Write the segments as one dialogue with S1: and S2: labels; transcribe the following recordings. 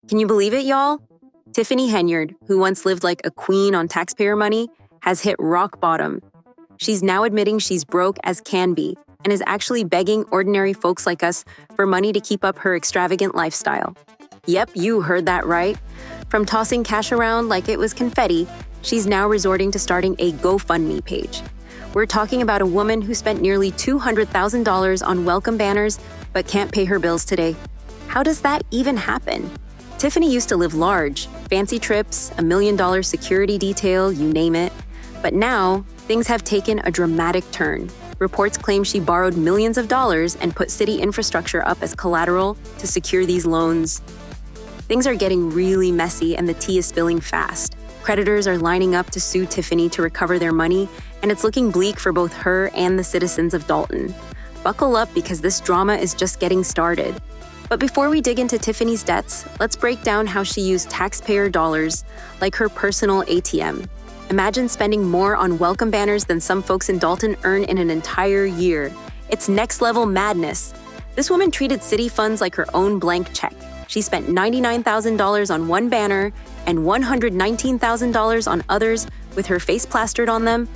S1: Can you believe it, y'all? Tiffany Henyard, who once lived like a queen on taxpayer money, has hit rock bottom. She's now admitting she's broke as can be and is actually begging ordinary folks like us for money to keep up her extravagant lifestyle. Yep, you heard that right. From tossing cash around like it was confetti, she's now resorting to starting a GoFundMe page. We're talking about a woman who spent nearly $200,000 on welcome banners but can't pay her bills today. How does that even happen? Tiffany used to live large, fancy trips, $1 million security detail, you name it. But now, things have taken a dramatic turn. Reports claim she borrowed millions of dollars and put city infrastructure up as collateral to secure these loans. Things are getting really messy and the tea is spilling fast. Creditors are lining up to sue Tiffany to recover their money, and it's looking bleak for both her and the citizens of Dalton. Buckle up because this drama is just getting started. But before we dig into Tiffany's debts, let's break down how she used taxpayer dollars like her personal ATM. Imagine spending more on welcome banners than some folks in Dalton earn in an entire year. It's next-level madness. This woman treated city funds like her own blank check. She spent $99,000 on one banner and $119,000 on others with her face plastered on them,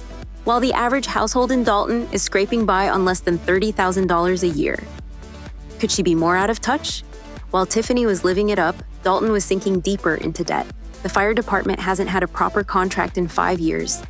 S1: while the average household in Dalton is scraping by on less than $30,000 a year. Could she be more out of touch? While Tiffany was living it up, Dalton was sinking deeper into debt. The fire department hasn't had a proper contract in 5 years.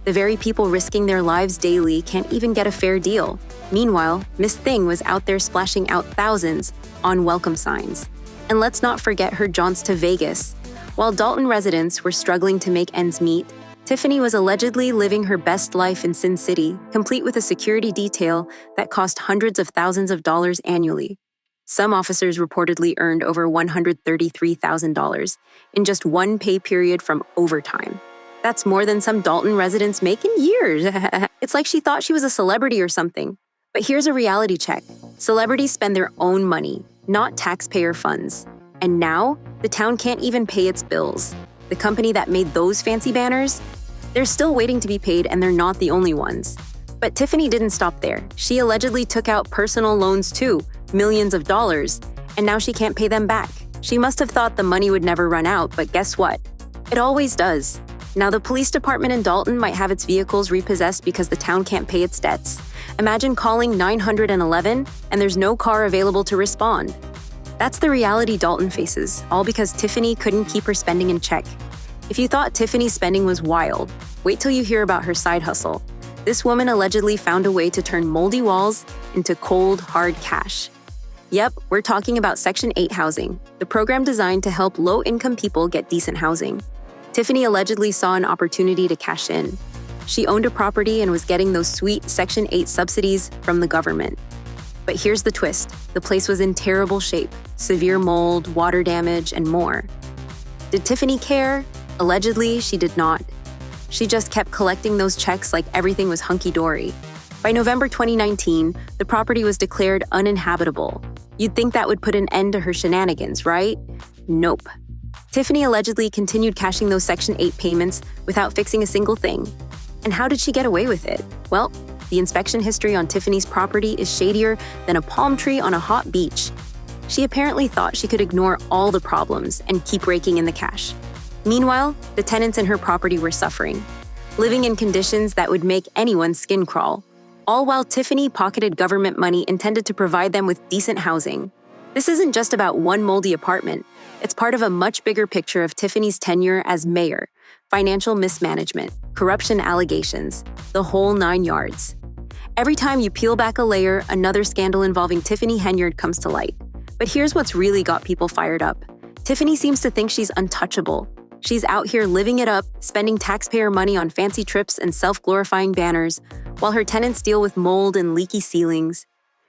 S1: The very people risking their lives daily can't even get a fair deal. Meanwhile, Miss Thing was out there splashing out thousands on welcome signs. And let's not forget her jaunts to Vegas. While Dalton residents were struggling to make ends meet, Tiffany was allegedly living her best life in Sin City, complete with a security detail that cost hundreds of thousands of dollars annually. Some officers reportedly earned over $133,000 in just one pay period from overtime. That's more than some Dalton residents make in years. It's like she thought she was a celebrity or something. But here's a reality check. Celebrities spend their own money, not taxpayer funds. And now, the town can't even pay its bills. The company that made those fancy banners, they're still waiting to be paid, and they're not the only ones. But Tiffany didn't stop there. She allegedly took out personal loans too, millions of dollars, and now she can't pay them back. She must have thought the money would never run out, but guess what? It always does. Now the police department in Dalton might have its vehicles repossessed because the town can't pay its debts. Imagine calling 911 and there's no car available to respond. That's the reality Dalton faces, all because Tiffany couldn't keep her spending in check. If you thought Tiffany's spending was wild, wait till you hear about her side hustle. This woman allegedly found a way to turn moldy walls into cold, hard cash. Yep, we're talking about Section 8 housing, the program designed to help low-income people get decent housing. Tiffany allegedly saw an opportunity to cash in. She owned a property and was getting those sweet Section 8 subsidies from the government. But here's the twist. The place was in terrible shape, severe mold, water damage, and more. Did Tiffany care? Allegedly, she did not. She just kept collecting those checks like everything was hunky-dory. By November 2019, the property was declared uninhabitable. You'd think that would put an end to her shenanigans, right? Nope. Tiffany allegedly continued cashing those Section 8 payments without fixing a single thing. And how did she get away with it? Well, the inspection history on Tiffany's property is shadier than a palm tree on a hot beach. She apparently thought she could ignore all the problems and keep raking in the cash. Meanwhile, the tenants in her property were suffering, living in conditions that would make anyone's skin crawl, all while Tiffany pocketed government money intended to provide them with decent housing. This isn't just about one moldy apartment. It's part of a much bigger picture of Tiffany's tenure as mayor, financial mismanagement, corruption allegations, the whole 9 yards. Every time you peel back a layer, another scandal involving Tiffany Henyard comes to light. But here's what's really got people fired up. Tiffany seems to think she's untouchable. She's out here living it up, spending taxpayer money on fancy trips and self-glorifying banners, while her tenants deal with mold and leaky ceilings.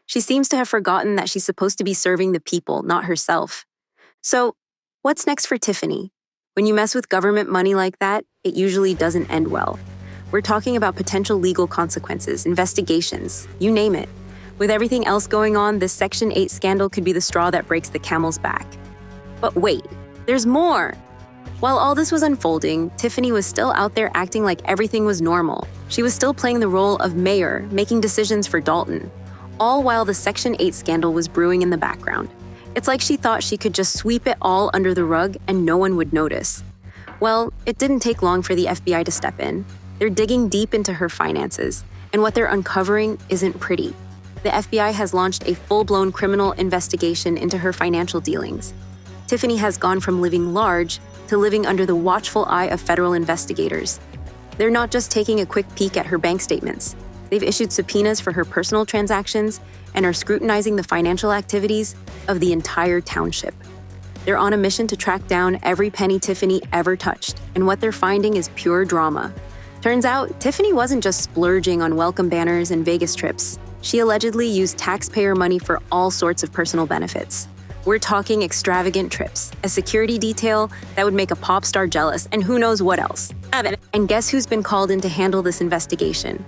S1: She seems to have forgotten that she's supposed to be serving the people, not herself. So, what's next for Tiffany? When you mess with government money like that, it usually doesn't end well. We're talking about potential legal consequences, investigations, you name it. With everything else going on, this Section 8 scandal could be the straw that breaks the camel's back. But wait, there's more! While all this was unfolding, Tiffany was still out there acting like everything was normal. She was still playing the role of mayor, making decisions for Dalton, all while the Section 8 scandal was brewing in the background. It's like she thought she could just sweep it all under the rug and no one would notice. Well, it didn't take long for the FBI to step in. They're digging deep into her finances, and what they're uncovering isn't pretty. The FBI has launched a full-blown criminal investigation into her financial dealings. Tiffany has gone from living large to living under the watchful eye of federal investigators. They're not just taking a quick peek at her bank statements. They've issued subpoenas for her personal transactions and are scrutinizing the financial activities of the entire township. They're on a mission to track down every penny Tiffany ever touched, and what they're finding is pure drama. Turns out, Tiffany wasn't just splurging on welcome banners and Vegas trips. She allegedly used taxpayer money for all sorts of personal benefits. We're talking extravagant trips, a security detail that would make a pop star jealous, and who knows what else. And guess who's been called in to handle this investigation?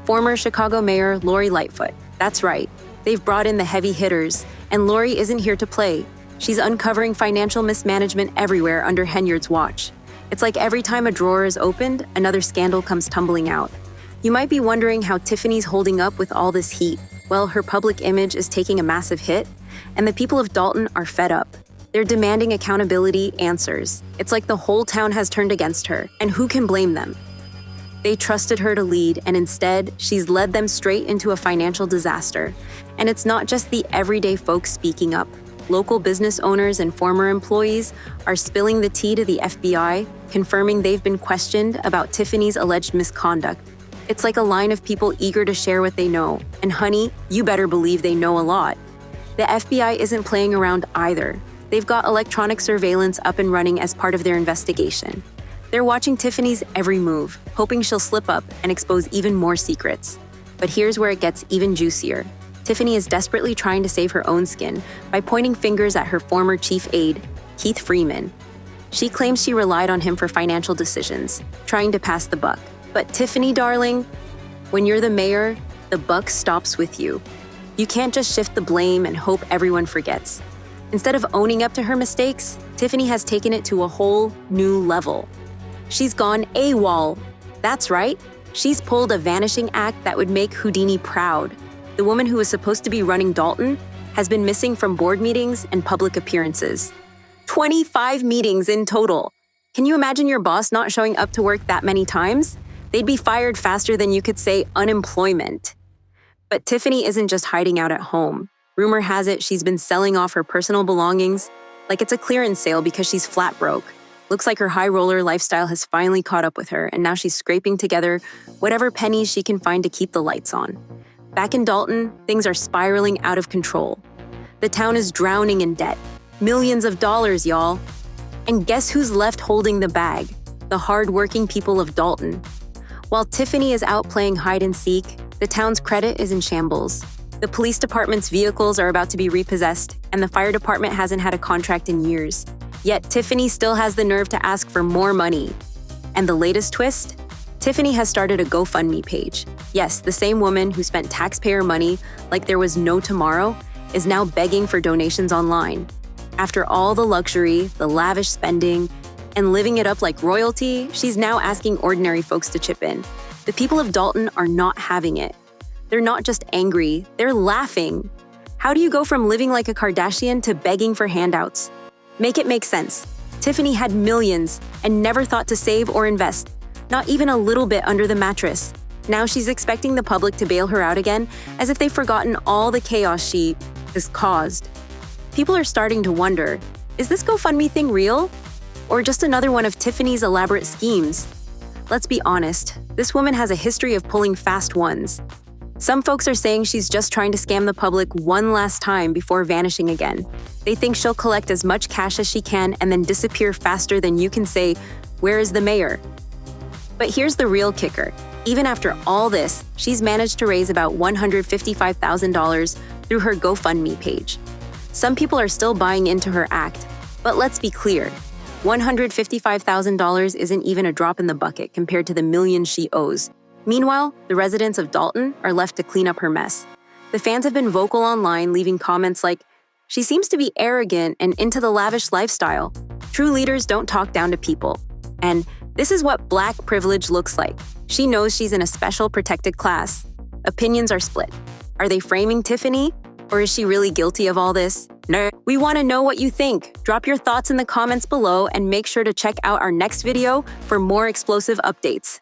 S1: Former Chicago Mayor Lori Lightfoot. That's right. They've brought in the heavy hitters, and Lori isn't here to play. She's uncovering financial mismanagement everywhere under Henyard's watch. It's like every time a drawer is opened, another scandal comes tumbling out. You might be wondering how Tiffany's holding up with all this heat. Well, her public image is taking a massive hit, and the people of Dalton are fed up. They're demanding accountability, answers. It's like the whole town has turned against her, and who can blame them? They trusted her to lead, and instead, she's led them straight into a financial disaster. And it's not just the everyday folks speaking up. Local business owners and former employees are spilling the tea to the FBI, confirming they've been questioned about Tiffany's alleged misconduct. It's like a line of people eager to share what they know. And honey, you better believe they know a lot. The FBI isn't playing around either. They've got electronic surveillance up and running as part of their investigation. They're watching Tiffany's every move, hoping she'll slip up and expose even more secrets. But here's where it gets even juicier. Tiffany is desperately trying to save her own skin by pointing fingers at her former chief aide, Keith Freeman. She claims she relied on him for financial decisions, trying to pass the buck. But Tiffany, darling, when you're the mayor, the buck stops with you. You can't just shift the blame and hope everyone forgets. Instead of owning up to her mistakes, Tiffany has taken it to a whole new level. She's gone AWOL. That's right. She's pulled a vanishing act that would make Houdini proud. The woman who was supposed to be running Dalton has been missing from board meetings and public appearances. 25 meetings in total. Can you imagine your boss not showing up to work that many times? They'd be fired faster than you could say unemployment. But Tiffany isn't just hiding out at home. Rumor has it she's been selling off her personal belongings like it's a clearance sale because she's flat broke. Looks like her high roller lifestyle has finally caught up with her, and now she's scraping together whatever pennies she can find to keep the lights on. Back in Dalton, things are spiraling out of control. The town is drowning in debt. Millions of dollars, y'all. And guess who's left holding the bag? The hard-working people of Dalton. While Tiffany is out playing hide and seek, the town's credit is in shambles. The police department's vehicles are about to be repossessed, and the fire department hasn't had a contract in years. Yet Tiffany still has the nerve to ask for more money. And the latest twist? Tiffany has started a GoFundMe page. Yes, the same woman who spent taxpayer money like there was no tomorrow is now begging for donations online. After all the luxury, the lavish spending, and living it up like royalty, she's now asking ordinary folks to chip in. The people of Dalton are not having it. They're not just angry, they're laughing. How do you go from living like a Kardashian to begging for handouts? Make it make sense. Tiffany had millions and never thought to save or invest, not even a little bit under the mattress. Now she's expecting the public to bail her out again, as if they've forgotten all the chaos she has caused. People are starting to wonder, is this GoFundMe thing real? Or just another one of Tiffany's elaborate schemes? Let's be honest, this woman has a history of pulling fast ones. Some folks are saying she's just trying to scam the public one last time before vanishing again. They think she'll collect as much cash as she can and then disappear faster than you can say, "Where is the mayor?" But here's the real kicker. Even after all this, she's managed to raise about $155,000 through her GoFundMe page. Some people are still buying into her act, but let's be clear. $155,000 isn't even a drop in the bucket compared to the millions she owes. Meanwhile, the residents of Dalton are left to clean up her mess. The fans have been vocal online, leaving comments like, "She seems to be arrogant and into the lavish lifestyle. True leaders don't talk down to people." And this is what Black privilege looks like. She knows she's in a special protected class. Opinions are split. Are they framing Tiffany? Or is she really guilty of all this? Nerd. We want to know what you think. Drop your thoughts in the comments below and make sure to check out our next video for more explosive updates.